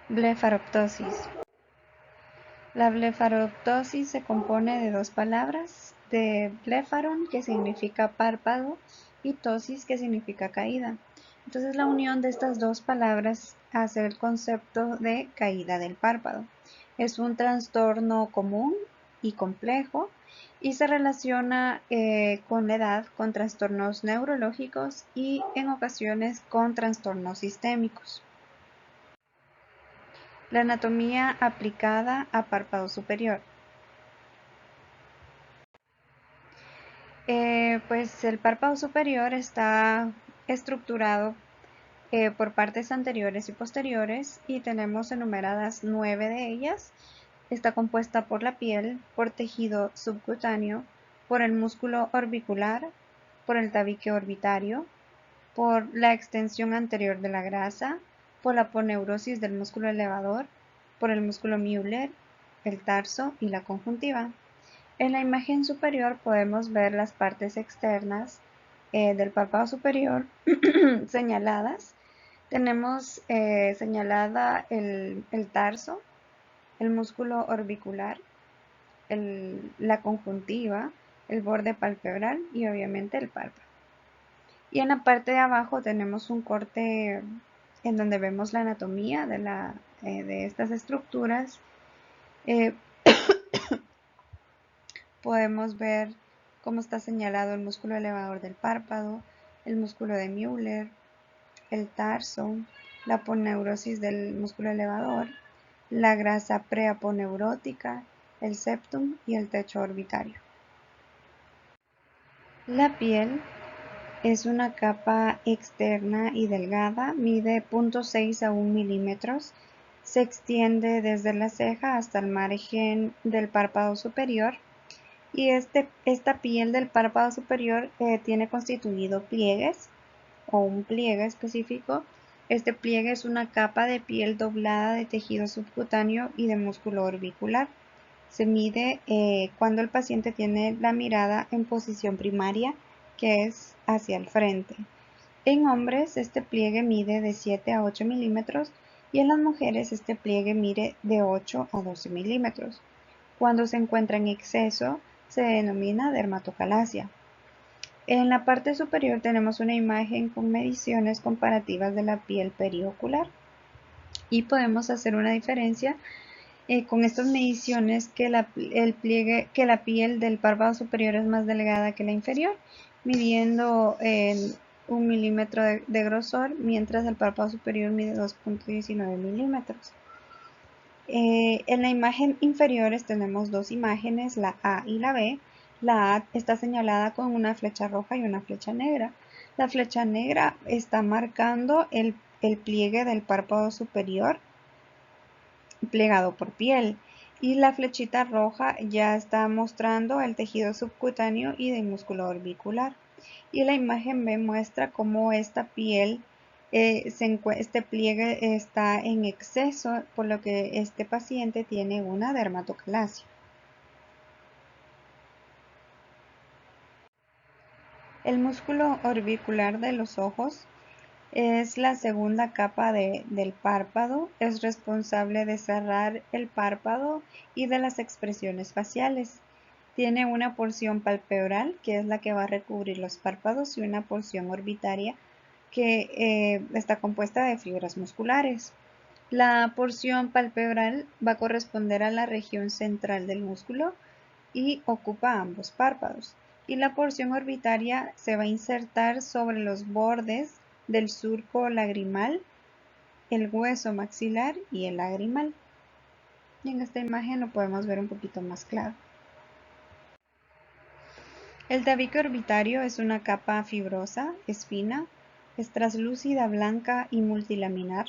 Blefaroptosis. La blefaroptosis se compone de dos palabras, de blefaron, que significa párpado, y tosis, que significa caída. Entonces la unión de estas dos palabras hace el concepto de caída del párpado. Es un trastorno común y complejo y se relaciona con la edad, con trastornos neurológicos y en ocasiones con trastornos sistémicos. La anatomía aplicada a párpado superior. Pues el párpado superior está estructurado por partes anteriores y posteriores y tenemos enumeradas 9 de ellas. Está compuesta por la piel, por tejido subcutáneo, por el músculo orbicular, por el tabique orbitario, por la extensión anterior de la grasa, por la aponeurosis del músculo elevador, por el músculo Müller, el tarso y la conjuntiva. En la imagen superior podemos ver las partes externas del párpado superior señaladas. Tenemos señalada el tarso, el músculo orbicular, la conjuntiva, el borde palpebral y obviamente el párpado. Y en la parte de abajo tenemos un corte en donde vemos la anatomía de estas estructuras. Eh, Podemos ver cómo está señalado el músculo elevador del párpado, el músculo de Müller, el tarso, la aponeurosis del músculo elevador, la grasa preaponeurótica, el septum y el techo orbitario. La piel es una capa externa y delgada, mide 0.6 a 1 milímetros, se extiende desde la ceja hasta el margen del párpado superior y esta piel del párpado superior tiene constituido pliegues o un pliegue específico. Este pliegue es una capa de piel doblada de tejido subcutáneo y de músculo orbicular. Se mide cuando el paciente tiene la mirada en posición primaria, que es hacia el frente. En hombres este pliegue mide de 7 a 8 milímetros y en las mujeres este pliegue mide de 8 a 12 milímetros. Cuando se encuentra en exceso se denomina dermatocalasia. En la parte superior tenemos una imagen con mediciones comparativas de la piel periocular y podemos hacer una diferencia con estas mediciones que la piel del párpado superior es más delgada que la inferior, midiendo 1 milímetro de grosor, mientras el párpado superior mide 2.19 milímetros. En la imagen inferiores tenemos dos imágenes, la A y la B. La A está señalada con una flecha roja y una flecha negra. La flecha negra está marcando el pliegue del párpado superior plegado por piel y la flechita roja ya está mostrando el tejido subcutáneo y del músculo orbicular. Y la imagen B muestra cómo esta piel este pliegue está en exceso, por lo que este paciente tiene una dermatocalasia. El músculo orbicular de los ojos es la segunda capa del párpado, es responsable de cerrar el párpado y de las expresiones faciales. Tiene una porción palpebral, que es la que va a recubrir los párpados, y una porción orbitaria, que está compuesta de fibras musculares. La porción palpebral va a corresponder a la región central del músculo y ocupa ambos párpados. Y la porción orbitaria se va a insertar sobre los bordes del surco lagrimal, el hueso maxilar y el lagrimal. Y en esta imagen lo podemos ver un poquito más claro. El tabique orbitario es una capa fibrosa, es fina, es traslúcida, blanca y multilaminar.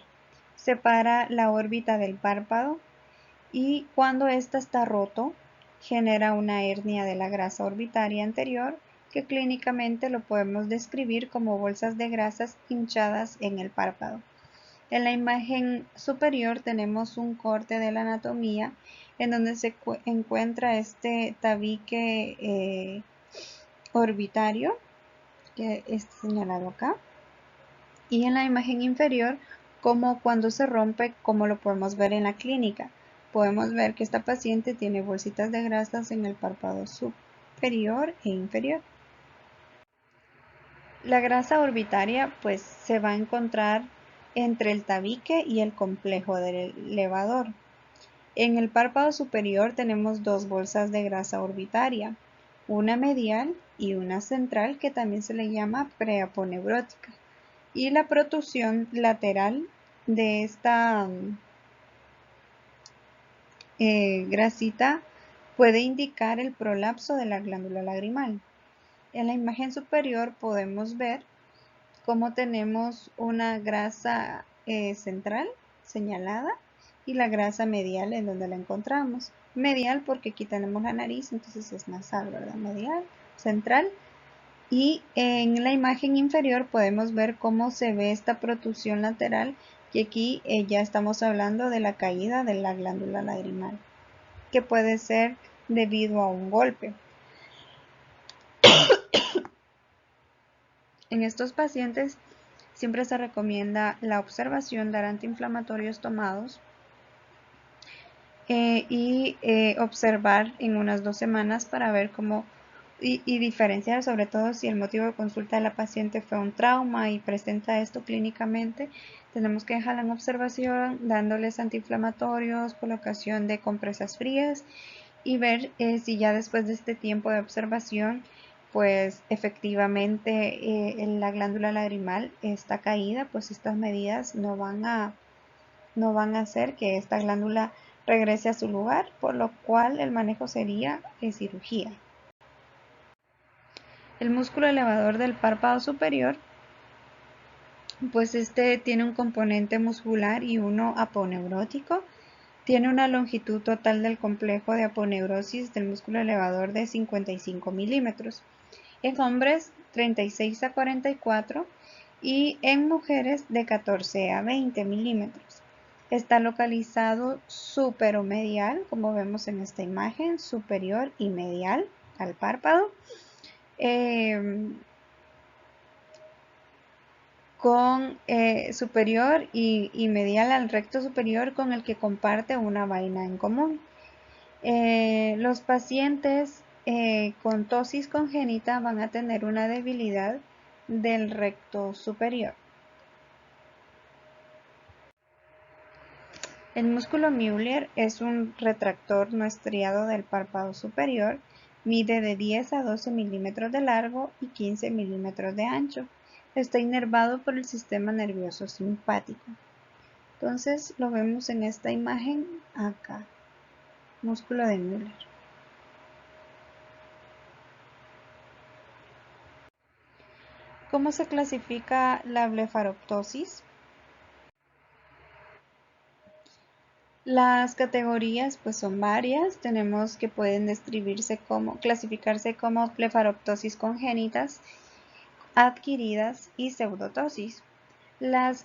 Separa la órbita del párpado y cuando ésta está roto, genera una hernia de la grasa orbitaria anterior que clínicamente lo podemos describir como bolsas de grasas hinchadas en el párpado. En la imagen superior tenemos un corte de la anatomía en donde se encuentra este tabique orbitario que está señalado acá, y en la imagen inferior como cuando se rompe, como lo podemos ver en la clínica. Podemos ver que esta paciente tiene bolsitas de grasas en el párpado superior e inferior. La grasa orbitaria pues se va a encontrar entre el tabique y el complejo del elevador. En el párpado superior tenemos dos bolsas de grasa orbitaria, una medial y una central, que también se le llama preaponeurótica. Y la protrusión lateral de esta grasita puede indicar el prolapso de la glándula lagrimal. En la imagen superior podemos ver cómo tenemos una grasa central señalada y la grasa medial en donde la encontramos. Medial porque aquí tenemos la nariz, entonces es nasal, ¿verdad? Medial, central. Y en la imagen inferior podemos ver cómo se ve esta protrusión lateral, que aquí ya estamos hablando de la caída de la glándula lagrimal, que puede ser debido a un golpe. En estos pacientes siempre se recomienda la observación de antiinflamatorios tomados y observar en unas 2 semanas para ver cómo y diferenciar, sobre todo si el motivo de consulta de la paciente fue un trauma y presenta esto clínicamente. Tenemos que dejarla en observación dándoles antiinflamatorios, colocación de compresas frías y ver si ya después de este tiempo de observación pues efectivamente la glándula lagrimal está caída, pues estas medidas no van a hacer que esta glándula regrese a su lugar, por lo cual el manejo sería cirugía. El músculo elevador del párpado superior, pues este tiene un componente muscular y uno aponeurótico. Tiene una longitud total del complejo de aponeurosis del músculo elevador de 55 milímetros. En hombres 36 a 44 y en mujeres de 14 a 20 milímetros. Está localizado superomedial, como vemos en esta imagen, superior y medial al párpado, con superior y medial al recto superior, con el que comparte una vaina en común. Los pacientes con tosis congénita van a tener una debilidad del recto superior. El músculo Müller es un retractor no estriado del párpado superior, mide de 10 a 12 milímetros de largo y 15 milímetros de ancho. Está inervado por el sistema nervioso simpático. Entonces lo vemos en esta imagen acá, músculo de Müller. ¿Cómo se clasifica la blefaroptosis? Las categorías pues son varias, tenemos que pueden clasificarse como blefaroptosis congénitas, adquiridas y pseudotosis. Las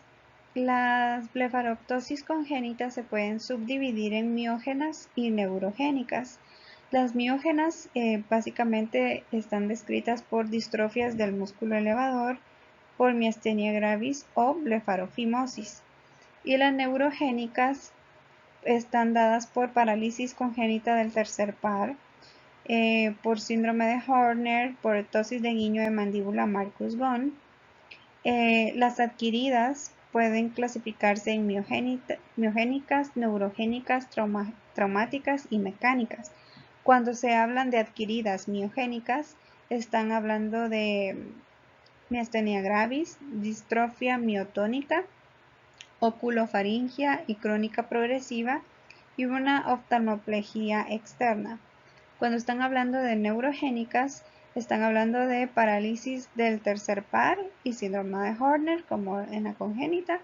blefaroptosis congénitas se pueden subdividir en miógenas y neurogénicas. Las miógenas básicamente están descritas por distrofias del músculo elevador, por miastenia gravis o blefarofimosis. Y las neurogénicas están dadas por parálisis congénita del tercer par, por síndrome de Horner, por ptosis de guiño de mandíbula Marcus-Gunn. Las adquiridas pueden clasificarse en miogénicas, neurogénicas, traumáticas y mecánicas. Cuando se hablan de adquiridas miogénicas, están hablando de miastenia gravis, distrofia miotónica, oculofaringia y crónica progresiva y una oftalmoplegia externa. Cuando están hablando de neurogénicas, están hablando de parálisis del tercer par y síndrome de Horner, como en la congénita.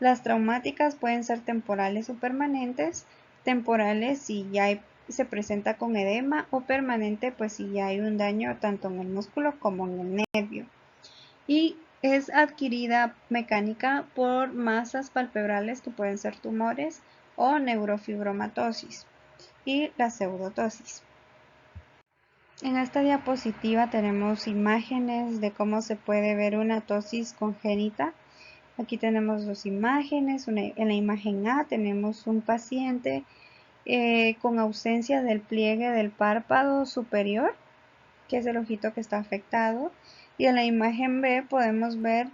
Las traumáticas pueden ser temporales o permanentes. Temporales si ya se presenta con edema, o permanente pues si ya hay un daño tanto en el músculo como en el nervio. Y es adquirida mecánica por masas palpebrales que pueden ser tumores o neurofibromatosis y la pseudotosis. En esta diapositiva tenemos imágenes de cómo se puede ver una tosis congénita Aquí tenemos dos imágenes. En la imagen A tenemos un paciente con ausencia del pliegue del párpado superior, que es el ojito que está afectado. Y en la imagen B podemos ver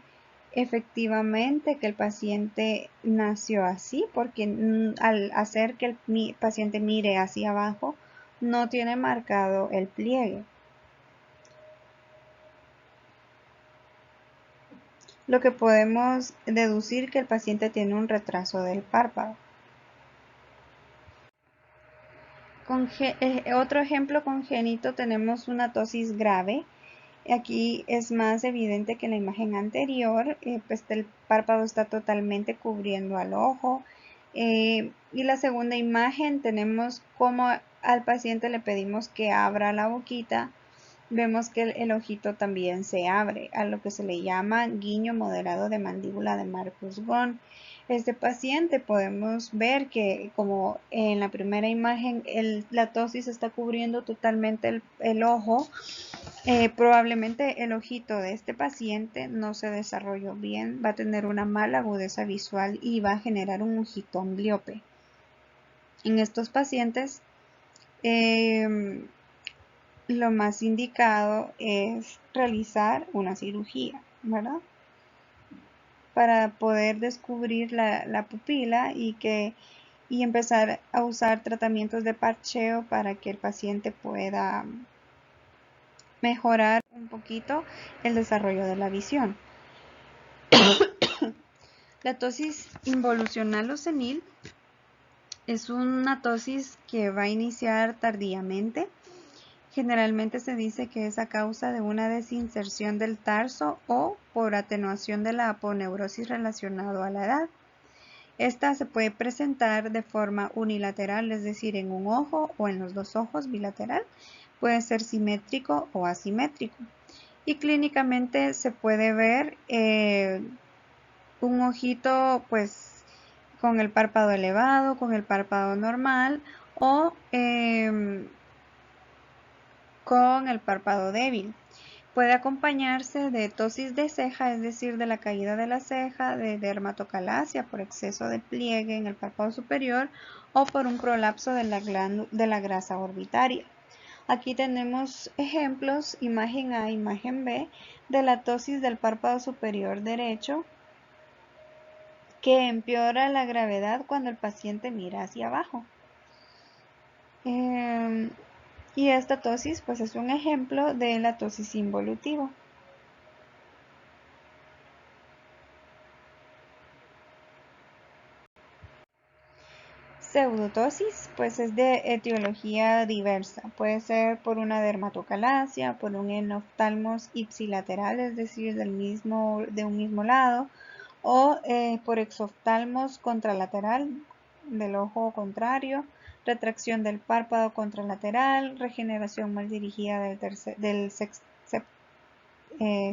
efectivamente que el paciente nació así, porque al hacer que el paciente mire hacia abajo, no tiene marcado el pliegue. Lo que podemos deducir que el paciente tiene un retraso del párpado. Otro ejemplo congénito, tenemos una tosis grave. Aquí es más evidente que en la imagen anterior, pues el párpado está totalmente cubriendo al ojo. Y la segunda imagen tenemos como al paciente le pedimos que abra la boquita. Vemos que el ojito también se abre, a lo que se le llama guiño moderado de mandíbula de Marcus-Ghosn. Este paciente podemos ver que, como en la primera imagen, la tosis está cubriendo totalmente el ojo. Probablemente el ojito de este paciente no se desarrolló bien, va a tener una mala agudeza visual y va a generar un ojito ambliope. En estos pacientes, lo más indicado es realizar una cirugía, ¿verdad? Para poder descubrir la pupila y empezar a usar tratamientos de parcheo para que el paciente pueda mejorar un poquito el desarrollo de la visión. La tosis involucional o senil es una tosis que va a iniciar tardíamente. Generalmente se dice que es a causa de una desinserción del tarso o por atenuación de la aponeurosis relacionado a la edad. Esta se puede presentar de forma unilateral, es decir, en un ojo o en los dos ojos bilateral. Puede ser simétrico o asimétrico. Y clínicamente se puede ver un ojito pues con el párpado elevado, con el párpado normal o con el párpado débil. Puede acompañarse de tosis de ceja, es decir, de la caída de la ceja, de dermatocalasia por exceso de pliegue en el párpado superior o por un prolapso de la grasa orbitaria. Aquí tenemos ejemplos, imagen A, imagen B, de la tosis del párpado superior derecho que empeora la gravedad cuando el paciente mira hacia abajo. Y esta tosis pues es un ejemplo de la tosis involutiva. Pseudotosis pues es de etiología diversa. Puede ser por una dermatocalasia, por un enoftalmos ipsilateral, es decir, de un mismo lado, o por exoftalmos contralateral del ojo contrario, retracción del párpado contralateral, regeneración mal dirigida del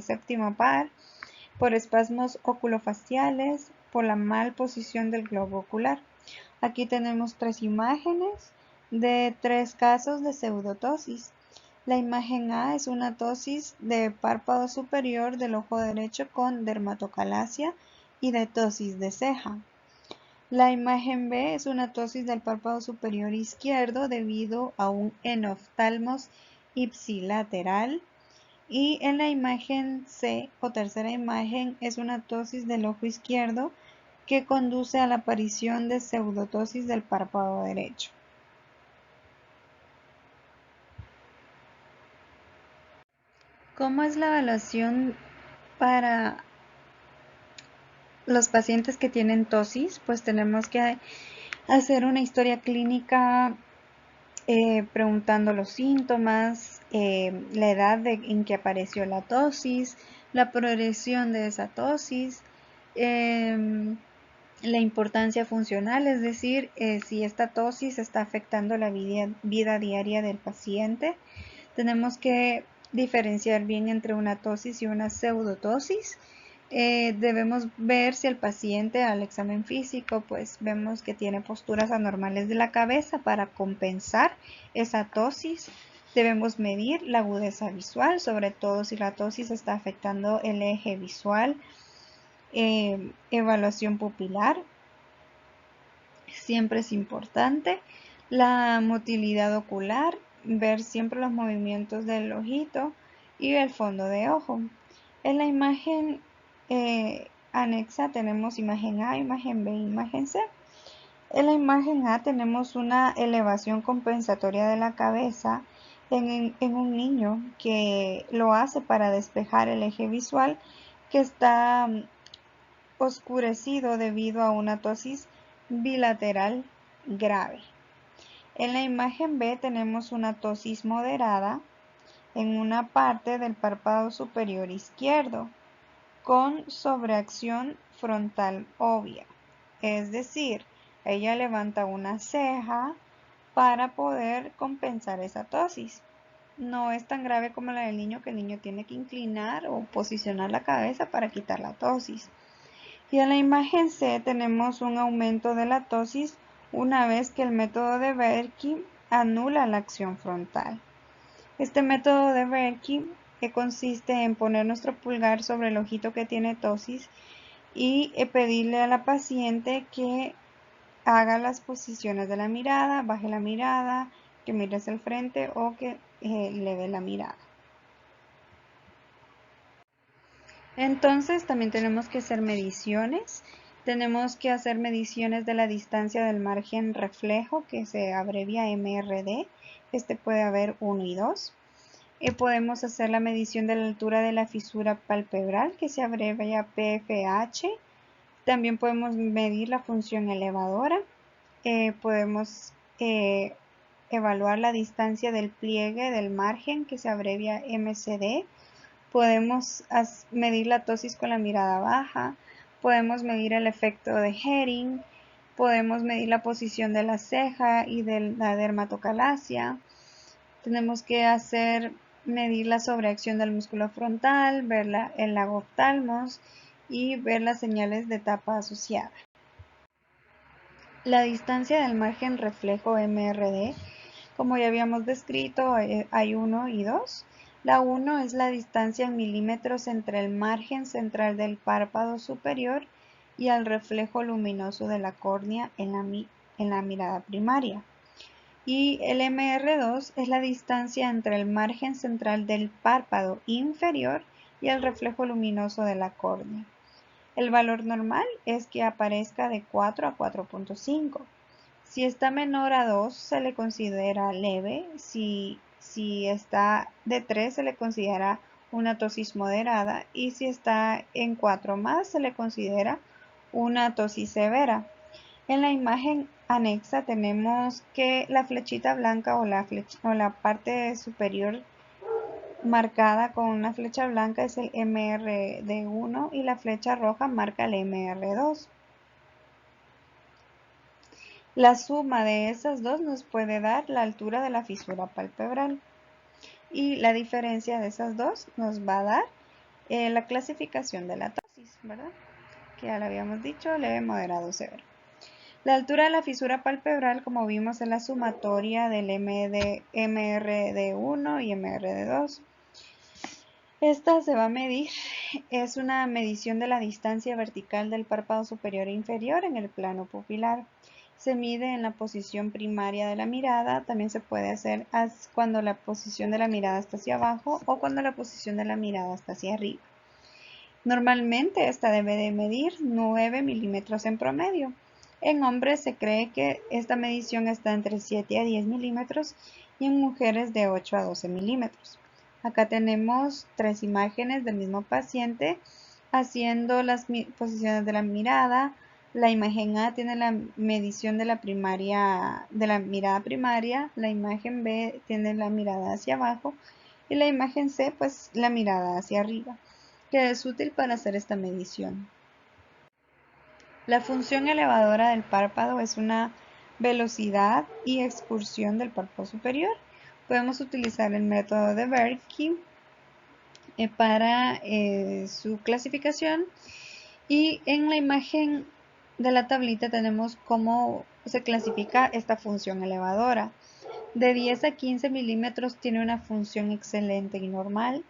séptimo par, por espasmos oculofaciales, por la mal posición del globo ocular. Aquí tenemos tres imágenes de tres casos de pseudotosis. La imagen A es una tosis de párpado superior del ojo derecho con dermatocalasia y de tosis de ceja. La imagen B es una tosis del párpado superior izquierdo debido a un enoftalmos ipsilateral. Y en la imagen C o tercera imagen es una tosis del ojo izquierdo que conduce a la aparición de pseudotosis del párpado derecho. ¿Cómo es la evaluación para los pacientes que tienen tosis? Pues tenemos que hacer una historia clínica preguntando los síntomas, la edad en que apareció la tosis, la progresión de esa tosis, la importancia funcional, es decir, si esta tosis está afectando la vida diaria del paciente. Tenemos que diferenciar bien entre una tosis y una pseudotosis. Debemos ver si el paciente al examen físico pues vemos que tiene posturas anormales de la cabeza para compensar esa tosis. Debemos medir la agudeza visual, sobre todo si la tosis está afectando el eje visual. evaluación pupilar, siempre es importante. La motilidad ocular, ver siempre los movimientos del ojito y el fondo de ojo. En la imagen anexa tenemos imagen A, imagen B, imagen C. En la imagen A tenemos una elevación compensatoria de la cabeza en un niño que lo hace para despejar el eje visual que está oscurecido debido a una ptosis bilateral grave. En la imagen B tenemos una ptosis moderada en una parte del párpado superior izquierdo con sobreacción frontal obvia, es decir, ella levanta una ceja para poder compensar esa ptosis. No es tan grave como la del niño, que el niño tiene que inclinar o posicionar la cabeza para quitar la ptosis. Y en la imagen C tenemos un aumento de la ptosis una vez que el método de Berkey anula la acción frontal. Este método de Berkey consiste en poner nuestro pulgar sobre el ojito que tiene ptosis y pedirle a la paciente que haga las posiciones de la mirada, baje la mirada, que mire hacia el frente o que eleve la mirada. Entonces también tenemos que hacer mediciones. Tenemos que hacer mediciones de la distancia del margen reflejo, que se abrevia MRD. Este puede haber 1 y 2. Podemos hacer la medición de la altura de la fisura palpebral, que se abrevia PFH. También podemos medir la función elevadora. Podemos evaluar la distancia del pliegue del margen, que se abrevia MCD. Podemos medir la ptosis con la mirada baja, podemos medir el efecto de Hering, podemos medir la posición de la ceja y de la dermatocalasia. Tenemos que medir la sobreacción del músculo frontal, ver el lago oftalmos y ver las señales de etapa asociada. La distancia del margen reflejo MRD, como ya habíamos descrito, hay 1 y 2. La 1 es la distancia en milímetros entre el margen central del párpado superior y el reflejo luminoso de la córnea en la mirada primaria. Y el MR2 es la distancia entre el margen central del párpado inferior y el reflejo luminoso de la córnea. El valor normal es que aparezca de 4 a 4.5. Si está menor a 2 se le considera leve, si está de 3 se le considera una ptosis moderada y si está en 4 más se le considera una ptosis severa. En la imagen anexa tenemos que la flechita blanca o la parte superior marcada con una flecha blanca es el MRD1 y la flecha roja marca el MR2. La suma de esas dos nos puede dar la altura de la fisura palpebral y la diferencia de esas dos nos va a dar la clasificación de la ptosis, ¿verdad? Que ya lo habíamos dicho, leve, moderado, severo. La altura de la fisura palpebral, como vimos, es la sumatoria del MRD1 y MRD2. Esta se va a medir, es una medición de la distancia vertical del párpado superior e inferior en el plano pupilar. Se mide en la posición primaria de la mirada, también se puede hacer cuando la posición de la mirada está hacia abajo o cuando la posición de la mirada está hacia arriba. Normalmente esta debe de medir 9 milímetros en promedio. En hombres se cree que esta medición está entre 7 a 10 milímetros y en mujeres de 8 a 12 milímetros. Acá tenemos 3 imágenes del mismo paciente haciendo las posiciones de la mirada. La imagen A tiene la medición de la mirada primaria, la imagen B tiene la mirada hacia abajo y la imagen C pues la mirada hacia arriba, que es útil para hacer esta medición. La función elevadora del párpado es una velocidad y excursión del párpado superior. Podemos utilizar el método de Berkey para su clasificación, y en la imagen de la tablita tenemos cómo se clasifica esta función elevadora. De 10 a 15 milímetros tiene una función excelente y normal.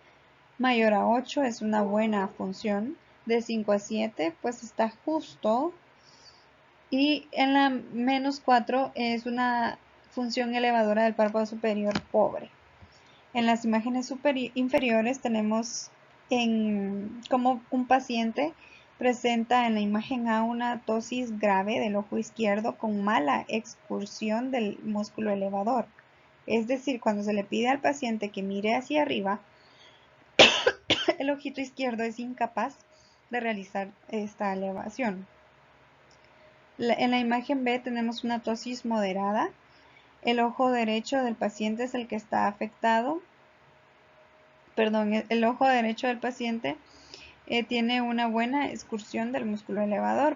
Mayor a 8 es una buena función. de 5 a 7, pues está justo. Y en la -4 es una función elevadora del párpado superior pobre. En las imágenes inferiores tenemos como un paciente presenta en la imagen A una tosis grave del ojo izquierdo con mala excursión del músculo elevador. Es decir, cuando se le pide al paciente que mire hacia arriba, el ojito izquierdo es incapaz de realizar esta elevación. En la imagen B tenemos una tosis moderada. El ojo derecho del paciente es el que está afectado. Perdón, el ojo derecho del paciente tiene una buena excursión del músculo elevador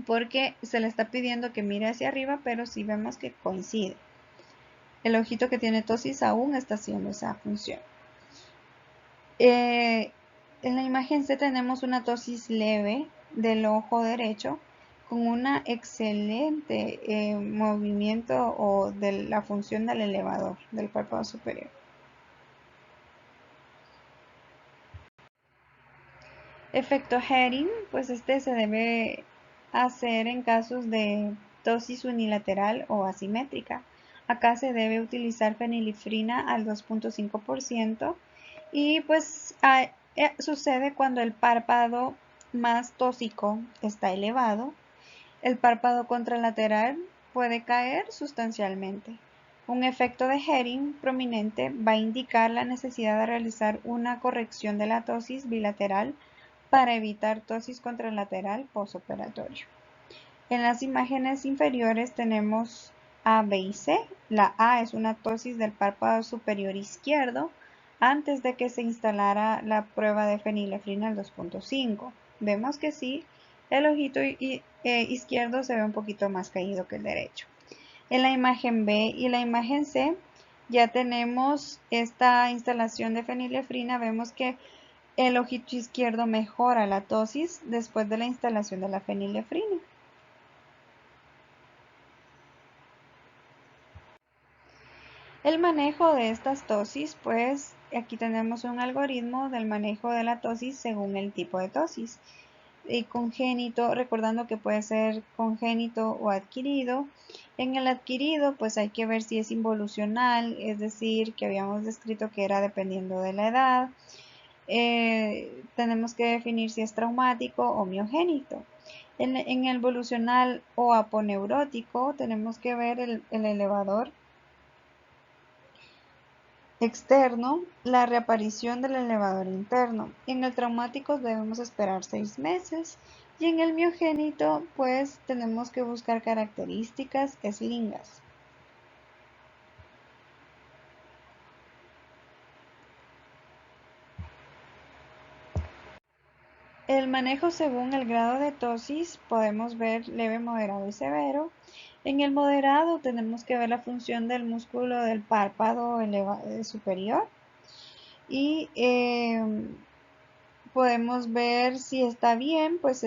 porque se le está pidiendo que mire hacia arriba, pero sí vemos que coincide. El ojito que tiene tosis aún está haciendo esa función. En la imagen C tenemos una tosis leve del ojo derecho con una excelente movimiento o de la función del elevador del párpado superior. Efecto Herring, pues este se debe hacer en casos de tosis unilateral o asimétrica. Acá se debe utilizar fenilefrina al 2.5% y pues sucede cuando el párpado más tósico está elevado. El párpado contralateral puede caer sustancialmente. Un efecto de Herring prominente va a indicar la necesidad de realizar una corrección de la tosis bilateral para evitar tosis contralateral postoperatorio. En las imágenes inferiores tenemos A, B y C. La A es una tosis del párpado superior izquierdo antes de que se instalara la prueba de fenilefrina al 2.5. Vemos que sí, el ojito izquierdo se ve un poquito más caído que el derecho. En la imagen B y la imagen C ya tenemos esta instalación de fenilefrina. Vemos que el ojito izquierdo mejora la tosis después de la instalación de la fenilefrina. El manejo de estas tosis, pues aquí tenemos un algoritmo del manejo de la tosis según el tipo de tosis. Y congénito, recordando que puede ser congénito o adquirido. En el adquirido, pues hay que ver si es involucional, es decir, que habíamos descrito que era dependiendo de la edad. Tenemos que definir si es traumático o miogénito. En el evolucional o aponeurótico tenemos que ver el elevador externo, la reaparición del elevador interno. En el traumático debemos esperar 6 meses y en el miogénito pues tenemos que buscar características slingas. El manejo según el grado de tosis podemos ver leve, moderado y severo. En el moderado tenemos que ver la función del músculo del párpado superior y podemos ver si está bien, pues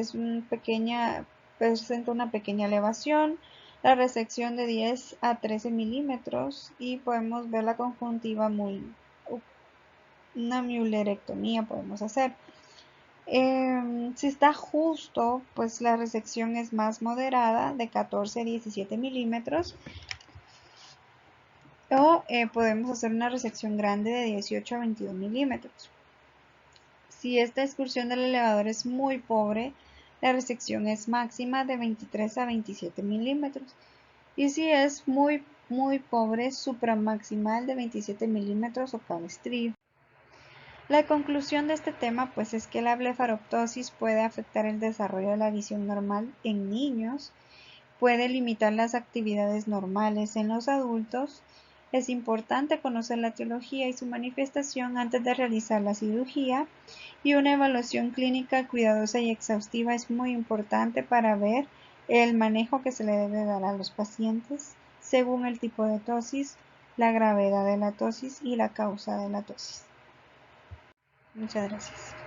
presenta una pequeña elevación, la resección de 10 a 13 milímetros y podemos ver la conjuntiva una müellerectomía podemos hacer. Si está justo, pues la resección es más moderada, de 14 a 17 milímetros. O podemos hacer una resección grande de 18 a 22 milímetros. Si esta excursión del elevador es muy pobre, la resección es máxima de 23 a 27 milímetros. Y si es muy pobre, supramaximal de 27 milímetros o cabestrillo. La conclusión de este tema pues es que la blefaroptosis puede afectar el desarrollo de la visión normal en niños, puede limitar las actividades normales en los adultos. Es importante conocer la etiología y su manifestación antes de realizar la cirugía y una evaluación clínica cuidadosa y exhaustiva es muy importante para ver el manejo que se le debe dar a los pacientes según el tipo de tosis, la gravedad de la tosis y la causa de la tosis. Muchas gracias.